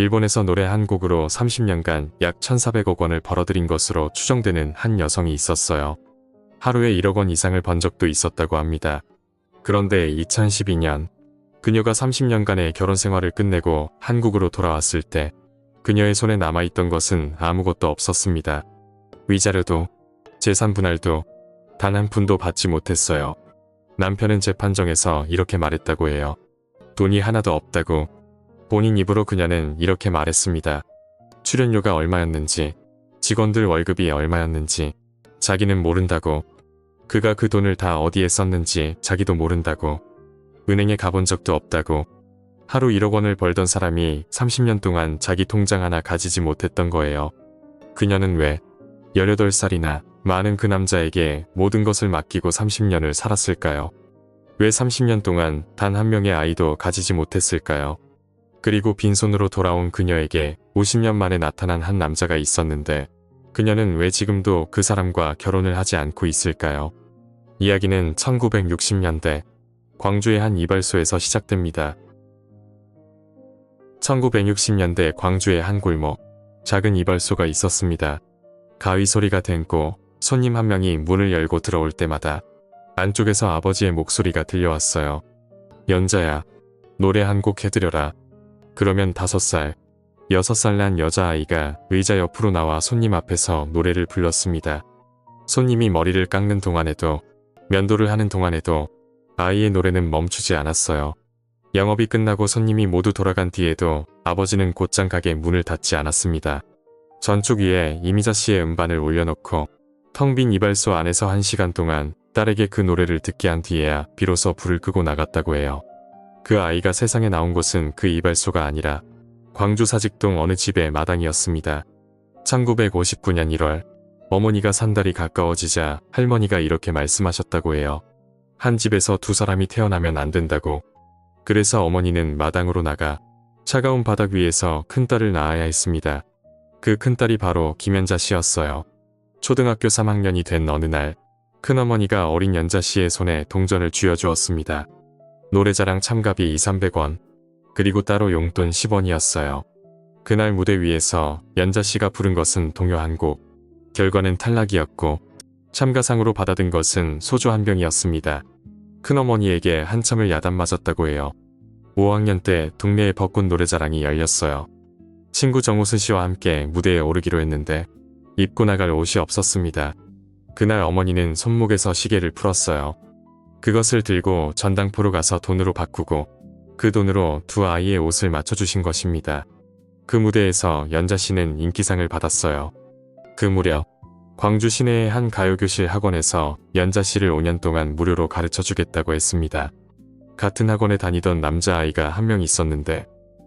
일본에서 노래 한 곡으로 30년간 약 1,400억 원을 벌어들인 것으로 추정되는 한 여성이 있었어요. 하루에 1억 원 이상을 번 적도 있었다고 합니다. 그런데 2012년 그녀가 30년간의 결혼 생활을 끝내고 한국으로 돌아왔을 때 그녀의 손에 남아있던 것은 아무것도 없었습니다. 위자료도 재산 분할도 단 한 푼도 받지 못했어요. 남편은 재판정에서 이렇게 말했다고 해요. 돈이 하나도 없다고. 본인 입으로 그녀는 이렇게 말했습니다. 출연료가 얼마였는지, 직원들 월급이 얼마였는지 자기는 모른다고. 그가 그 돈을 다 어디에 썼는지 자기도 모른다고. 은행에 가본 적도 없다고. 하루 1억 원을 벌던 사람이 30년 동안 자기 통장 하나 가지지 못했던 거예요. 그녀는 왜 18살이나 많은 그 남자에게 모든 것을 맡기고 30년을 살았을까요? 왜 30년 동안 단 한 명의 아이도 가지지 못했을까요? 그리고 빈손으로 돌아온 그녀에게 50년 만에 나타난 한 남자가 있었는데 그녀는 왜 지금도 그 사람과 결혼을 하지 않고 있을까요? 이야기는 1960년대 광주의 한 이발소에서 시작됩니다. 1960년대 광주의 한 골목, 작은 이발소가 있었습니다. 가위 소리가 댕고 손님 한 명이 문을 열고 들어올 때마다 안쪽에서 아버지의 목소리가 들려왔어요. 연자야, 노래 한 곡 해드려라. 그러면 5살, 6살 난 여자아이가 의자 옆으로 나와 손님 앞에서 노래를 불렀습니다. 손님이 머리를 깎는 동안에도, 면도를 하는 동안에도 아이의 노래는 멈추지 않았어요. 영업이 끝나고 손님이 모두 돌아간 뒤에도 아버지는 곧장 가게 문을 닫지 않았습니다. 전축 위에 이미자 씨의 음반을 올려놓고 텅 빈 이발소 안에서 1시간 동안 딸에게 그 노래를 듣게 한 뒤에야 비로소 불을 끄고 나갔다고 해요. 그 아이가 세상에 나온 곳은 그 이발소가 아니라 광주 사직동 어느 집의 마당이었습니다. 1959년 1월 어머니가 산 달이 가까워지자 할머니가 이렇게 말씀하셨다고 해요. 한 집에서 두 사람이 태어나면 안 된다고. 그래서 어머니는 마당으로 나가 차가운 바닥 위에서 큰딸을 낳아야 했습니다. 그 큰딸이 바로 김연자 씨였어요. 초등학교 3학년이 된 어느 날 큰어머니가 어린 연자 씨의 손에 동전을 쥐어주었습니다. 노래자랑 참가비 200~300원, 그리고 따로 용돈 10원이었어요. 그날 무대 위에서 연자 씨가 부른 것은 동요 한 곡. 결과는 탈락이었고 참가상으로 받아든 것은 소주 한 병이었습니다. 큰어머니에게 한참을 야단 맞았다고 해요. 5학년 때 동네의 벚꽃 노래자랑이 열렸어요. 친구 정우순 씨와 함께 무대에 오르기로 했는데 입고 나갈 옷이 없었습니다. 그날 어머니는 손목에서 시계를 풀었어요. 그것을 들고 전당포로 가서 돈으로 바꾸고 그 돈으로 두 아이의 옷을 맞춰주신 것입니다. 그 무대에서 연자 씨는 인기상을 받았어요. 그 무렵 광주 시내의 한 가요교실 학원에서 연자 씨를 5년 동안 무료로 가르쳐주겠다고 했습니다. 같은 학원에 다니던 남자아이가 한 명 있었는데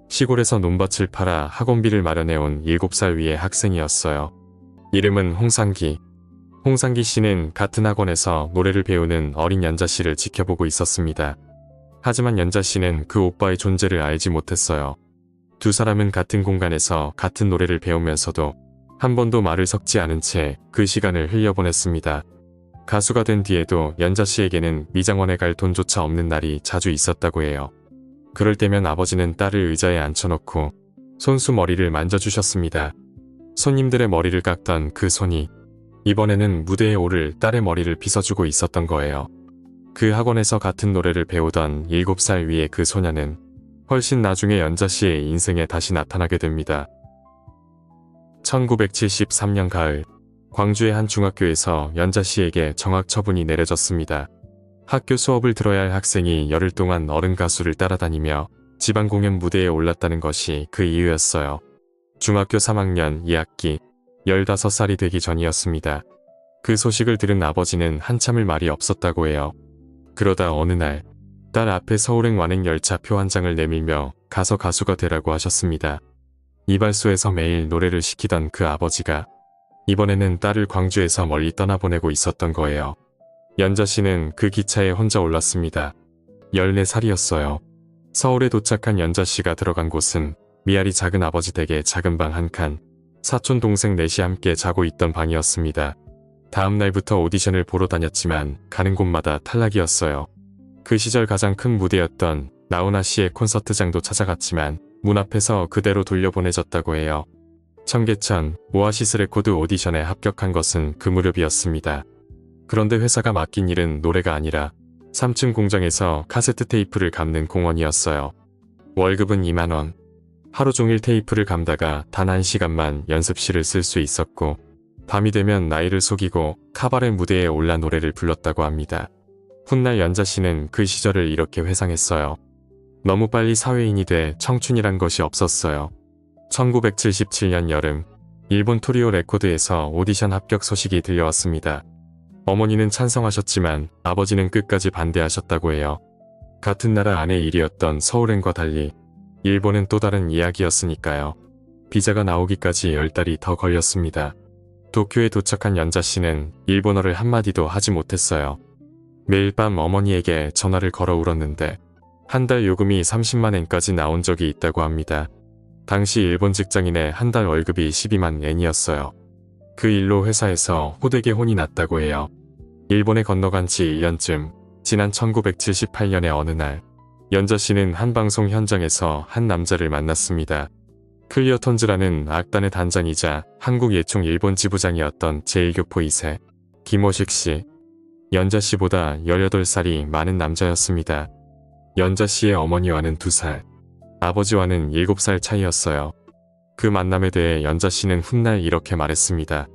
시골에서 논밭을 팔아 학원비를 마련해온 7살 위의 학생이었어요. 이름은 홍상기. 홍상기 씨는 같은 학원에서 노래를 배우는 어린 연자 씨를 지켜보고 있었습니다. 하지만 연자 씨는 그 오빠의 존재를 알지 못했어요. 두 사람은 같은 공간에서 같은 노래를 배우면서도 한 번도 말을 섞지 않은 채 그 시간을 흘려보냈습니다. 가수가 된 뒤에도 연자 씨에게는 미장원에 갈 돈조차 없는 날이 자주 있었다고 해요. 그럴 때면 아버지는 딸을 의자에 앉혀놓고 손수 머리를 만져주셨습니다. 손님들의 머리를 깎던 그 손이 이번에는 무대에 오를 딸의 머리를 빗어주고 있었던 거예요. 그 학원에서 같은 노래를 배우던 7살 위의 그 소녀는 훨씬 나중에 연자 씨의 인생에 다시 나타나게 됩니다. 1973년 가을, 광주의 한 중학교에서 연자 씨에게 정학 처분이 내려졌습니다. 학교 수업을 들어야 할 학생이 열흘 동안 어른 가수를 따라다니며 지방 공연 무대에 올랐다는 것이 그 이유였어요. 중학교 3학년 2학기, 15살이 되기 전이었습니다. 그 소식을 들은 아버지는 한참을 말이 없었다고 해요. 그러다 어느 날, 딸 앞에 서울행 완행 열차 표 한 장을 내밀며 가서 가수가 되라고 하셨습니다. 이발소에서 매일 노래를 시키던 그 아버지가 이번에는 딸을 광주에서 멀리 떠나보내고 있었던 거예요. 연자 씨는 그 기차에 혼자 올랐습니다. 14살이었어요. 서울에 도착한 연자 씨가 들어간 곳은 미아리 작은 아버지 댁에 작은 방 한 칸, 사촌 동생 넷이 함께 자고 있던 방이었습니다. 다음 날부터 오디션을 보러 다녔지만 가는 곳마다 탈락이었어요. 그 시절 가장 큰 무대였던 나훈아 씨의 콘서트장도 찾아갔지만 문 앞에서 그대로 돌려보내졌다고 해요. 청계천 오아시스 레코드 오디션에 합격한 것은 그 무렵이었습니다. 그런데 회사가 맡긴 일은 노래가 아니라 3층 공장에서 카세트 테이프를 감는 공원이었어요. 월급은 2만원. 하루 종일 테이프를 감다가 단 1시간만 연습실을 쓸 수 있었고 밤이 되면 나이를 속이고 카바레 무대에 올라 노래를 불렀다고 합니다. 훗날 연자 씨는 그 시절을 이렇게 회상했어요. 너무 빨리 사회인이 돼 청춘이란 것이 없었어요. 1977년 여름 일본 토리오 레코드에서 오디션 합격 소식이 들려왔습니다. 어머니는 찬성하셨지만 아버지는 끝까지 반대하셨다고 해요. 같은 나라 안의 일이었던 서울행과 달리 일본은 또 다른 이야기였으니까요. 비자가 나오기까지 10달이 더 걸렸습니다. 도쿄에 도착한 연자 씨는 일본어를 한마디도 하지 못했어요. 매일 밤 어머니에게 전화를 걸어 울었는데 한 달 요금이 30만 엔까지 나온 적이 있다고 합니다. 당시 일본 직장인의 한 달 월급이 12만 엔이었어요. 그 일로 회사에서 호되게 혼이 났다고 해요. 일본에 건너간 지 1년쯤 지난 1978년의 어느 날 연자 씨는 한 방송 현장에서 한 남자를 만났습니다. 클리어톤즈라는 악단의 단장이자 한국 예총 일본 지부장이었던 제1교포 2세 김호식 씨. 연자 씨보다 18살이 많은 남자였습니다. 연자 씨의 어머니와는 2살, 아버지와는 7살 차이였어요. 그 만남에 대해 연자 씨는 훗날 이렇게 말했습니다.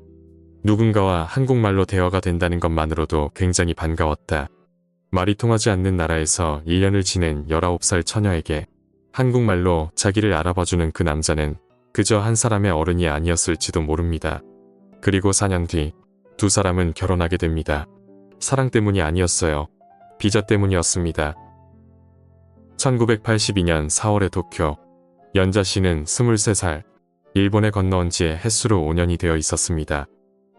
누군가와 한국말로 대화가 된다는 것만으로도 굉장히 반가웠다. 말이 통하지 않는 나라에서 1년을 지낸 19살 처녀에게 한국말로 자기를 알아봐주는 그 남자는 그저 한 사람의 어른이 아니었을지도 모릅니다. 그리고 4년 뒤 두 사람은 결혼하게 됩니다. 사랑 때문이 아니었어요. 비자 때문이었습니다. 1982년 4월의 도쿄. 연자 씨는 23살, 일본에 건너온 지 햇수로 5년이 되어 있었습니다.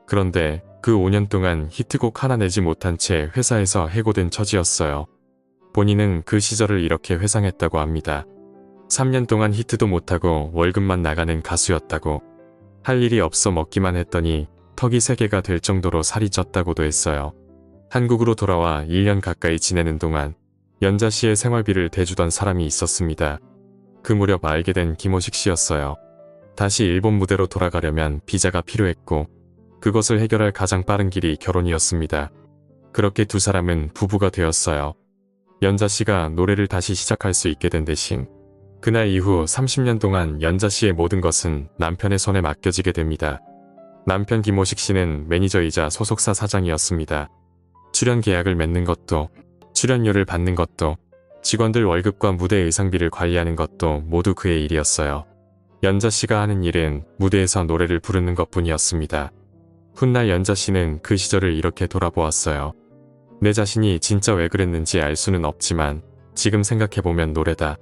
그런데 그 5년 동안 히트곡 하나 내지 못한 채 회사에서 해고된 처지였어요. 본인은 그 시절을 이렇게 회상했다고 합니다. 3년 동안 히트도 못하고 월급만 나가는 가수였다고. 할 일이 없어 먹기만 했더니 턱이 3개가 될 정도로 살이 쪘다고도 했어요. 한국으로 돌아와 1년 가까이 지내는 동안 연자 씨의 생활비를 대주던 사람이 있었습니다. 그 무렵 알게 된 김호식 씨였어요. 다시 일본 무대로 돌아가려면 비자가 필요했고 그것을 해결할 가장 빠른 길이 결혼이었습니다. 그렇게 두 사람은 부부가 되었어요. 연자 씨가 노래를 다시 시작할 수 있게 된 대신 그날 이후 30년 동안 연자 씨의 모든 것은 남편의 손에 맡겨지게 됩니다. 남편 김호식 씨는 매니저이자 소속사 사장이었습니다. 출연 계약을 맺는 것도, 출연료를 받는 것도, 직원들 월급과 무대 의상비를 관리하는 것도 모두 그의 일이었어요. 연자 씨가 하는 일은 무대에서 노래를 부르는 것뿐이었습니다. 훗날 연자 씨는 그 시절을 이렇게 돌아보았어요. 내 자신이 진짜 왜 그랬는지 알 수는 없지만 지금 생각해보면 노래다.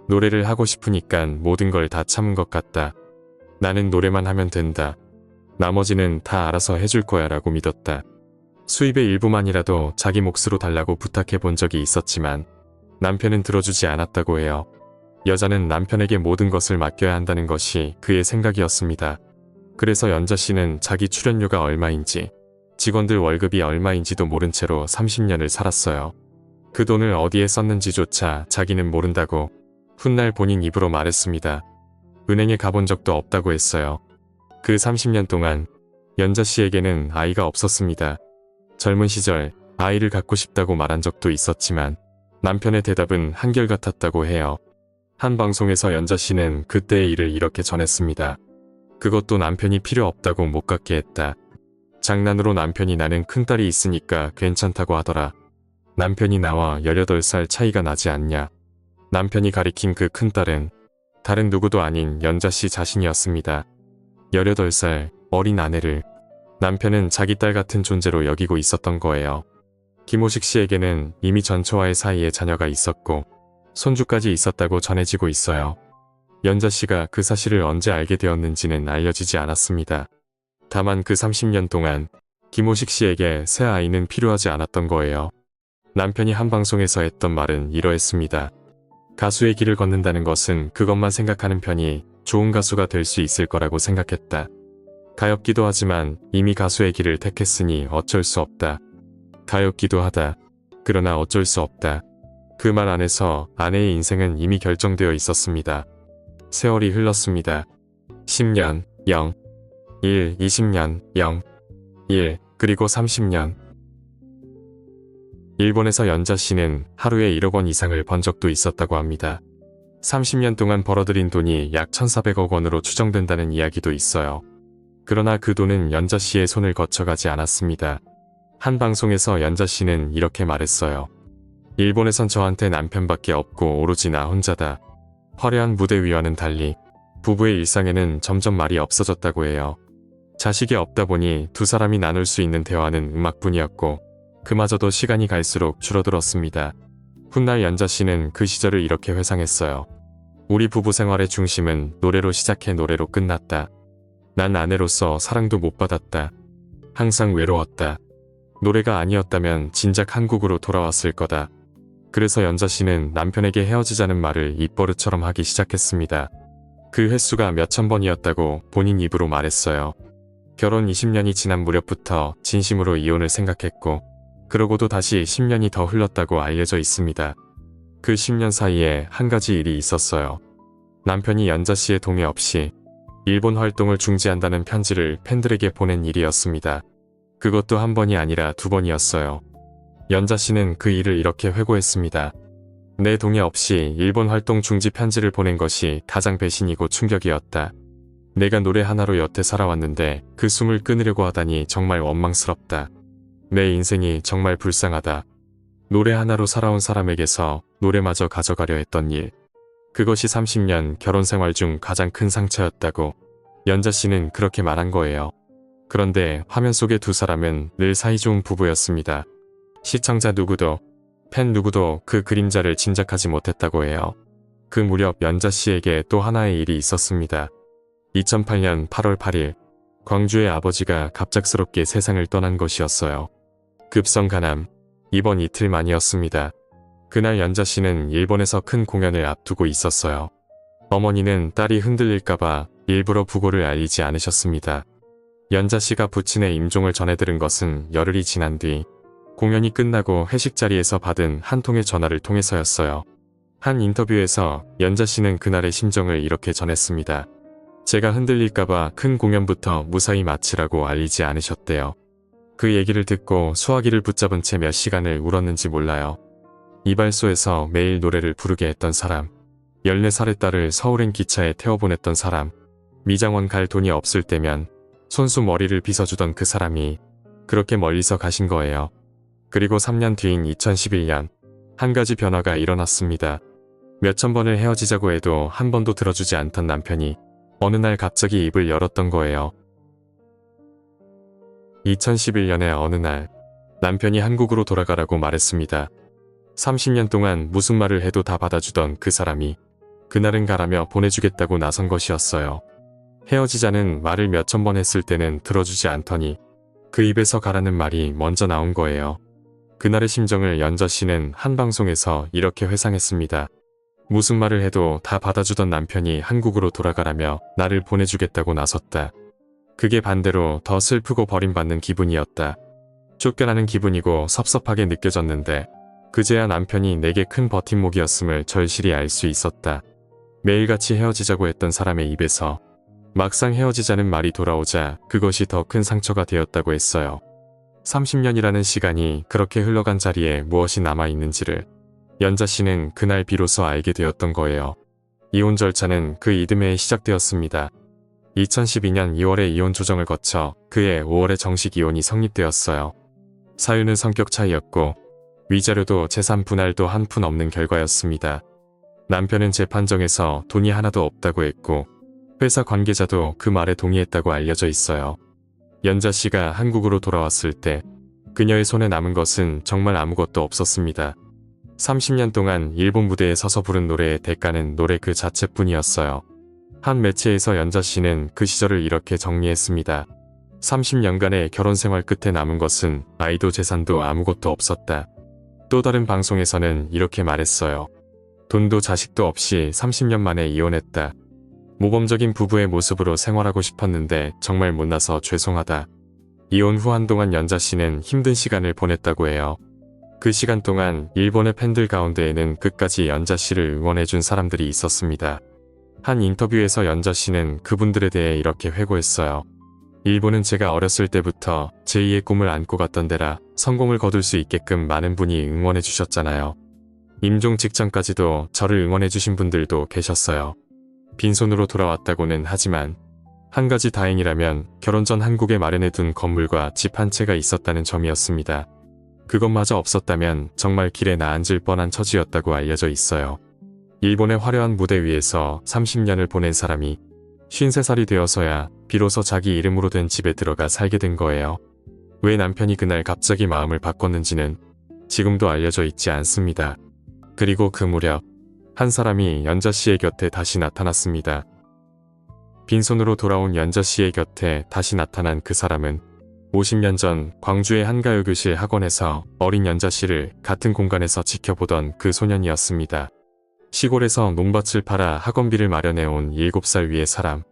노래를 하고 싶으니까 모든 걸 다 참은 것 같다. 나는 노래만 하면 된다. 나머지는 다 알아서 해줄 거야 라고 믿었다. 수입의 일부만이라도 자기 몫으로 달라고 부탁해 본 적이 있었지만 남편은 들어주지 않았다고 해요. 여자는 남편에게 모든 것을 맡겨야 한다는 것이 그의 생각이었습니다. 그래서 연자 씨는 자기 출연료가 얼마인지, 직원들 월급이 얼마인지도 모른 채로 30년을 살았어요. 그 돈을 어디에 썼는지조차 자기는 모른다고 훗날 본인 입으로 말했습니다. 은행에 가본 적도 없다고 했어요. 그 30년 동안 연자 씨에게는 아이가 없었습니다. 젊은 시절 아이를 갖고 싶다고 말한 적도 있었지만 남편의 대답은 한결같았다고 해요. 한 방송에서 연자 씨는 그때의 일을 이렇게 전했습니다. 그것도 남편이 필요 없다고 못 갖게 했다. 장난으로 남편이 나는 큰딸이 있으니까 괜찮다고 하더라. 남편이 나와 18살 차이가 나지 않냐. 남편이 가리킨 그 큰딸은 다른 누구도 아닌 연자 씨 자신이었습니다. 18살 어린 아내를 남편은 자기 딸 같은 존재로 여기고 있었던 거예요. 김호식 씨에게는 이미 전처와의 사이에 자녀가 있었고 손주까지 있었다고 전해지고 있어요. 연자 씨가 그 사실을 언제 알게 되었는지는 알려지지 않았습니다. 다만 그 30년 동안 김호식 씨에게 새 아이는 필요하지 않았던 거예요. 남편이 한 방송에서 했던 말은 이러했습니다. 가수의 길을 걷는다는 것은 그것만 생각하는 편이 좋은 가수가 될 수 있을 거라고 생각했다. 가엾기도 하지만 이미 가수의 길을 택했으니 어쩔 수 없다. 가엾기도 하다. 그러나 어쩔 수 없다. 그 말 안에서 아내의 인생은 이미 결정되어 있었습니다. 세월이 흘렀습니다. 10년, 0, 1, 20년, 0, 1, 그리고 30년. 일본에서 연자 씨는 하루에 1억 원 이상을 번 적도 있었다고 합니다. 30년 동안 벌어들인 돈이 약 1,400억 원으로 추정된다는 이야기도 있어요. 그러나 그 돈은 연자 씨의 손을 거쳐가지 않았습니다. 한 방송에서 연자 씨는 이렇게 말했어요. 일본에선 저한테 남편밖에 없고 오로지 나 혼자다. 화려한 무대 위와는 달리 부부의 일상에는 점점 말이 없어졌다고 해요. 자식이 없다 보니 두 사람이 나눌 수 있는 대화는 음악뿐이었고 그마저도 시간이 갈수록 줄어들었습니다. 훗날 연자 씨는 그 시절을 이렇게 회상했어요. 우리 부부 생활의 중심은 노래로 시작해 노래로 끝났다. 난 아내로서 사랑도 못 받았다. 항상 외로웠다. 노래가 아니었다면 진작 한국으로 돌아왔을 거다. 그래서 연자 씨는 남편에게 헤어지자는 말을 입버릇처럼 하기 시작했습니다. 그 횟수가 몇천 번이었다고 본인 입으로 말했어요. 결혼 20년이 지난 무렵부터 진심으로 이혼을 생각했고 그러고도 다시 10년이 더 흘렀다고 알려져 있습니다. 그 10년 사이에 한 가지 일이 있었어요. 남편이 연자 씨의 동의 없이 일본 활동을 중지한다는 편지를 팬들에게 보낸 일이었습니다. 그것도 한 번이 아니라 두 번이었어요. 연자 씨는 그 일을 이렇게 회고했습니다. 내 동의 없이 일본 활동 중지 편지를 보낸 것이 가장 배신이고 충격이었다. 내가 노래 하나로 여태 살아왔는데 그 숨을 끊으려고 하다니 정말 원망스럽다. 내 인생이 정말 불쌍하다. 노래 하나로 살아온 사람에게서 노래마저 가져가려 했던 일. 그것이 30년 결혼 생활 중 가장 큰 상처였다고 연자 씨는 그렇게 말한 거예요. 그런데 화면 속의 두 사람은 늘 사이좋은 부부였습니다. 시청자 누구도, 팬 누구도 그 그림자를 짐작하지 못했다고 해요. 그 무렵 연자 씨에게 또 하나의 일이 있었습니다. 2008년 8월 8일, 광주의 아버지가 갑작스럽게 세상을 떠난 것이었어요. 급성 간암, 입원 이틀 만이었습니다. 그날 연자 씨는 일본에서 큰 공연을 앞두고 있었어요. 어머니는 딸이 흔들릴까봐 일부러 부고를 알리지 않으셨습니다. 연자 씨가 부친의 임종을 전해들은 것은 열흘이 지난 뒤 공연이 끝나고 회식 자리에서 받은 한 통의 전화를 통해서였어요. 한 인터뷰에서 연자 씨는 그날의 심정을 이렇게 전했습니다. 제가 흔들릴까봐 큰 공연부터 무사히 마치라고 알리지 않으셨대요. 그 얘기를 듣고 수화기를 붙잡은 채 몇 시간을 울었는지 몰라요. 이발소에서 매일 노래를 부르게 했던 사람, 14살의 딸을 서울행 기차에 태워보냈던 사람, 미장원 갈 돈이 없을 때면 손수 머리를 빗어주던 그 사람이 그렇게 멀리서 가신 거예요. 그리고 3년 뒤인 2011년, 한 가지 변화가 일어났습니다. 몇천 번을 헤어지자고 해도 한 번도 들어주지 않던 남편이 어느 날 갑자기 입을 열었던 거예요. 2011년의 어느 날, 남편이 한국으로 돌아가라고 말했습니다. 30년 동안 무슨 말을 해도 다 받아주던 그 사람이 그날은 가라며 보내주겠다고 나선 것이었어요. 헤어지자는 말을 몇천 번 했을 때는 들어주지 않더니 그 입에서 가라는 말이 먼저 나온 거예요. 그날의 심정을 연자 씨는 한 방송에서 이렇게 회상했습니다. 무슨 말을 해도 다 받아주던 남편이 한국으로 돌아가라며 나를 보내주겠다고 나섰다. 그게 반대로 더 슬프고 버림받는 기분이었다. 쫓겨나는 기분이고 섭섭하게 느껴졌는데 그제야 남편이 내게 큰 버팀목이었음을 절실히 알 수 있었다. 매일같이 헤어지자고 했던 사람의 입에서 막상 헤어지자는 말이 돌아오자 그것이 더 큰 상처가 되었다고 했어요. 30년이라는 시간이 그렇게 흘러간 자리에 무엇이 남아있는지를 연자 씨는 그날 비로소 알게 되었던 거예요. 이혼 절차는 그 이듬해에 시작되었습니다. 2012년 2월에 이혼 조정을 거쳐 그해 5월에 정식 이혼이 성립되었어요. 사유는 성격 차이였고 위자료도 재산 분할도 한 푼 없는 결과였습니다. 남편은 재판정에서 돈이 하나도 없다고 했고 회사 관계자도 그 말에 동의했다고 알려져 있어요. 연자 씨가 한국으로 돌아왔을 때 그녀의 손에 남은 것은 정말 아무것도 없었습니다. 30년 동안 일본 무대에 서서 부른 노래의 대가는 노래 그 자체뿐이었어요. 한 매체에서 연자 씨는 그 시절을 이렇게 정리했습니다. 30년간의 결혼 생활 끝에 남은 것은 아이도 재산도 아무것도 없었다. 또 다른 방송에서는 이렇게 말했어요. 돈도 자식도 없이 30년 만에 이혼했다. 모범적인 부부의 모습으로 생활하고 싶었는데 정말 못나서 죄송하다. 이혼 후 한동안 연자 씨는 힘든 시간을 보냈다고 해요. 그 시간 동안 일본의 팬들 가운데에는 끝까지 연자 씨를 응원해준 사람들이 있었습니다. 한 인터뷰에서 연자 씨는 그분들에 대해 이렇게 회고했어요. 일본은 제가 어렸을 때부터 제2의 꿈을 안고 갔던 데라 성공을 거둘 수 있게끔 많은 분이 응원해 주셨잖아요. 임종 직전까지도 저를 응원해 주신 분들도 계셨어요. 빈손으로 돌아왔다고는 하지만 한 가지 다행이라면 결혼 전 한국에 마련해 둔 건물과 집 한 채가 있었다는 점이었습니다. 그것마저 없었다면 정말 길에 나앉을 뻔한 처지였다고 알려져 있어요. 일본의 화려한 무대 위에서 30년을 보낸 사람이 53살이 되어서야 비로소 자기 이름으로 된 집에 들어가 살게 된 거예요. 왜 남편이 그날 갑자기 마음을 바꿨는지는 지금도 알려져 있지 않습니다. 그리고 그 무렵 한 사람이 연자 씨의 곁에 다시 나타났습니다. 빈손으로 돌아온 연자 씨의 곁에 다시 나타난 그 사람은 50년 전 광주의 한 가요교실 학원에서 어린 연자 씨를 같은 공간에서 지켜보던 그 소년이었습니다. 시골에서 농밭을 팔아 학원비를 마련해온 7살 위의 사람,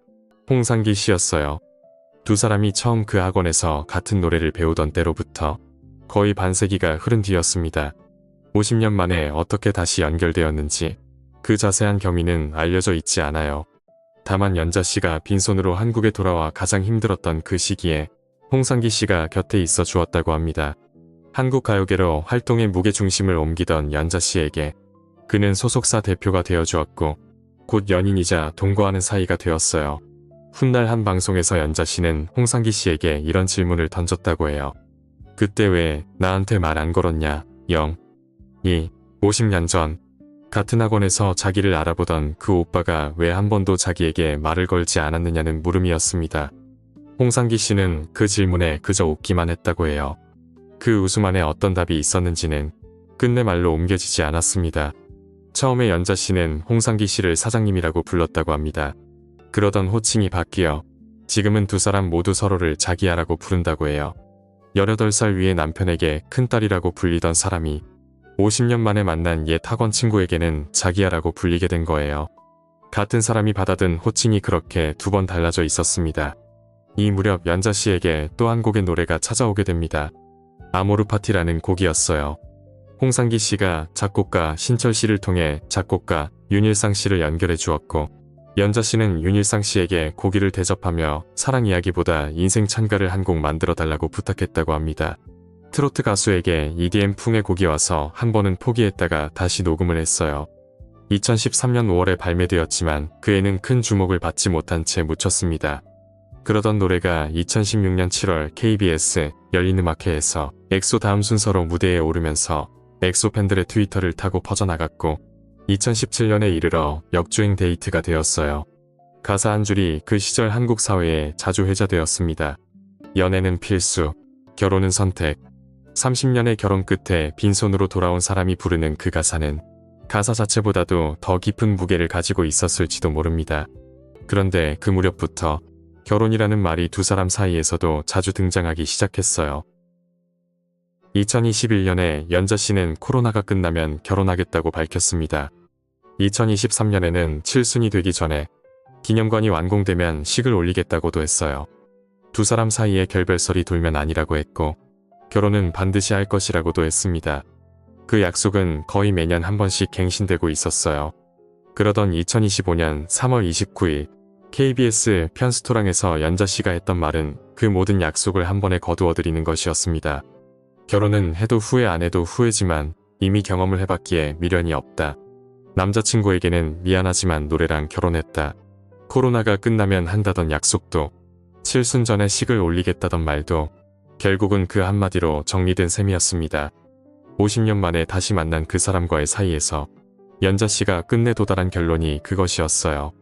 홍상기 씨였어요. 두 사람이 처음 그 학원에서 같은 노래를 배우던 때로부터 거의 반세기가 흐른 뒤였습니다. 50년 만에 어떻게 다시 연결되었는지 그 자세한 경위는 알려져 있지 않아요. 다만 연자 씨가 빈손으로 한국에 돌아와 가장 힘들었던 그 시기에 홍상기 씨가 곁에 있어 주었다고 합니다. 한국 가요계로 활동의 무게중심을 옮기던 연자 씨에게 그는 소속사 대표가 되어주었고 곧 연인이자 동거하는 사이가 되었어요. 훗날 한 방송에서 연자 씨는 홍상기 씨에게 이런 질문을 던졌다고 해요. 그때 왜 나한테 말 안 걸었냐? 50년 전 같은 학원에서 자기를 알아보던 그 오빠가 왜 한 번도 자기에게 말을 걸지 않았느냐는 물음이었습니다. 홍상기 씨는 그 질문에 그저 웃기만 했다고 해요. 그 웃음 안에 어떤 답이 있었는지는 끝내 말로 옮겨지지 않았습니다. 처음에 연자 씨는 홍상기 씨를 사장님이라고 불렀다고 합니다. 그러던 호칭이 바뀌어 지금은 두 사람 모두 서로를 자기야라고 부른다고 해요. 18살 위의 남편에게 큰딸이라고 불리던 사람이 50년 만에 만난 옛 학원 친구에게는 자기야라고 불리게 된 거예요. 같은 사람이 받아든 호칭이 그렇게 두 번 달라져 있었습니다. 이 무렵 연자 씨에게 또 한 곡의 노래가 찾아오게 됩니다. 아모르 파티라는 곡이었어요. 홍상기 씨가 작곡가 신철 씨를 통해 작곡가 윤일상 씨를 연결해 주었고 연자 씨는 윤일상 씨에게 고기를 대접하며 사랑 이야기보다 인생 찬가를 한 곡 만들어 달라고 부탁했다고 합니다. 트로트 가수에게 EDM 풍의 곡이 와서 한 번은 포기했다가 다시 녹음을 했어요. 2013년 5월에 발매되었지만 그 애는 큰 주목을 받지 못한 채 묻혔습니다. 그러던 노래가 2016년 7월 KBS 열린음악회에서 엑소 다음 순서로 무대에 오르면서 엑소 팬들의 트위터를 타고 퍼져나갔고 2017년에 이르러 역주행 데이트가 되었어요. 가사 한 줄이 그 시절 한국 사회에 자주 회자되었습니다. 연애는 필수, 결혼은 선택. 30년의 결혼 끝에 빈손으로 돌아온 사람이 부르는 그 가사는 가사 자체보다도 더 깊은 무게를 가지고 있었을지도 모릅니다. 그런데 그 무렵부터 결혼이라는 말이 두 사람 사이에서도 자주 등장하기 시작했어요. 2021년에 연자 씨는 코로나가 끝나면 결혼하겠다고 밝혔습니다. 2023년에는 칠순이 되기 전에 기념관이 완공되면 식을 올리겠다고도 했어요. 두 사람 사이에 결별설이 돌면 아니라고 했고 결혼은 반드시 할 것이라고도 했습니다. 그 약속은 거의 매년 한 번씩 갱신되고 있었어요. 그러던 2025년 3월 29일 KBS 편스토랑에서 연자 씨가 했던 말은 그 모든 약속을 한 번에 거두어드리는 것이었습니다. 결혼은 해도 후회 안 해도 후회지만 이미 경험을 해봤기에 미련이 없다. 남자친구에게는 미안하지만 노래랑 결혼했다. 코로나가 끝나면 한다던 약속도 칠순 전에 식을 올리겠다던 말도 결국은 그 한마디로 정리된 셈이었습니다. 50년 만에 다시 만난 그 사람과의 사이에서 연자 씨가 끝내 도달한 결론이 그것이었어요.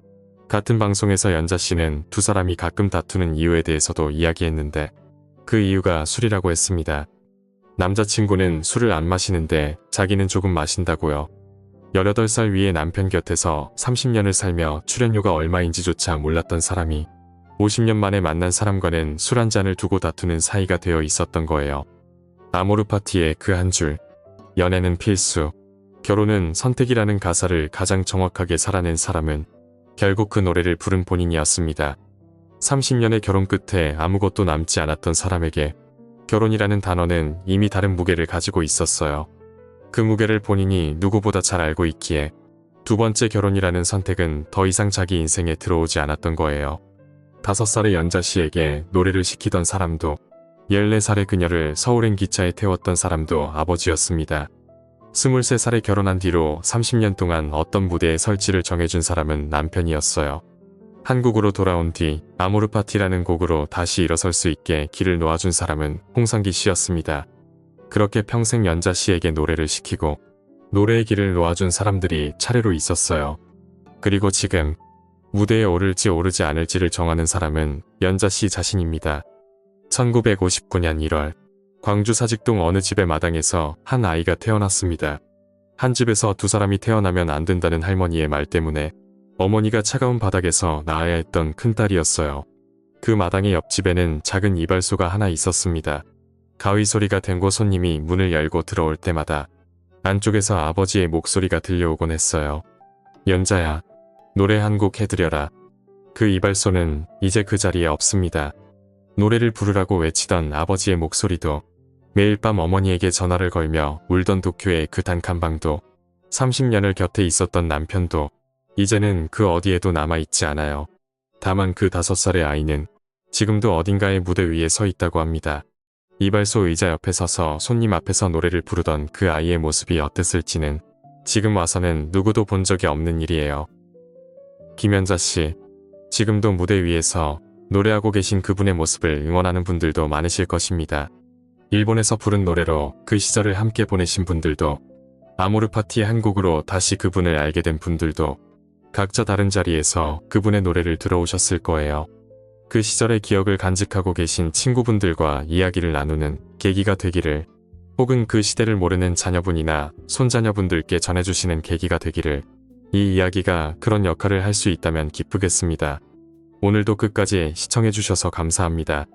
같은 방송에서 연자 씨는 두 사람이 가끔 다투는 이유에 대해서도 이야기했는데 그 이유가 술이라고 했습니다. 남자친구는 술을 안 마시는데 자기는 조금 마신다고요. 18살 위의 남편 곁에서 30년을 살며 출연료가 얼마인지조차 몰랐던 사람이 50년 만에 만난 사람과는 술 한 잔을 두고 다투는 사이가 되어 있었던 거예요. 아모르 파티의 그 한 줄, 연애는 필수, 결혼은 선택이라는 가사를 가장 정확하게 살아낸 사람은 결국 그 노래를 부른 본인이었습니다. 30년의 결혼 끝에 아무것도 남지 않았던 사람에게 결혼이라는 단어는 이미 다른 무게를 가지고 있었어요. 그 무게를 본인이 누구보다 잘 알고 있기에 두 번째 결혼이라는 선택은 더 이상 자기 인생에 들어오지 않았던 거예요. 5살의 연자 씨에게 노래를 시키던 사람도, 14살의 그녀를 서울행 기차에 태웠던 사람도 아버지였습니다. 23살에 결혼한 뒤로 30년 동안 어떤 무대에 설지를 정해준 사람은 남편이었어요. 한국으로 돌아온 뒤 아모르 파티라는 곡으로 다시 일어설 수 있게 길을 놓아준 사람은 홍성기 씨였습니다. 그렇게 평생 연자 씨에게 노래를 시키고 노래의 길을 놓아준 사람들이 차례로 있었어요. 그리고 지금 무대에 오를지 오르지 않을지를 정하는 사람은 연자 씨 자신입니다. 1959년 1월 광주 사직동 어느 집의 마당에서 한 아이가 태어났습니다. 한 집에서 두 사람이 태어나면 안 된다는 할머니의 말 때문에 어머니가 차가운 바닥에서 낳아야 했던 큰딸이었어요. 그 마당의 옆집에는 작은 이발소가 하나 있었습니다. 가위 소리가 된 곳 손님이 문을 열고 들어올 때마다 안쪽에서 아버지의 목소리가 들려오곤 했어요. 연자야, 노래 한 곡 해드려라. 그 이발소는 이제 그 자리에 없습니다. 노래를 부르라고 외치던 아버지의 목소리도, 매일 밤 어머니에게 전화를 걸며 울던 도쿄의 그 단칸방도, 30년을 곁에 있었던 남편도 이제는 그 어디에도 남아있지 않아요. 다만 그 5살의 아이는 지금도 어딘가의 무대 위에 서 있다고 합니다. 이발소 의자 옆에 서서 손님 앞에서 노래를 부르던 그 아이의 모습이 어땠을지는 지금 와서는 누구도 본 적이 없는 일이에요. 김연자 씨, 지금도 무대 위에서 노래하고 계신 그분의 모습을 응원하는 분들도 많으실 것입니다. 일본에서 부른 노래로 그 시절을 함께 보내신 분들도, 아모르 파티의 한 곡으로 다시 그분을 알게 된 분들도 각자 다른 자리에서 그분의 노래를 들어오셨을 거예요. 그 시절의 기억을 간직하고 계신 친구분들과 이야기를 나누는 계기가 되기를, 혹은 그 시대를 모르는 자녀분이나 손자녀분들께 전해주시는 계기가 되기를, 이 이야기가 그런 역할을 할 수 있다면 기쁘겠습니다. 오늘도 끝까지 시청해주셔서 감사합니다.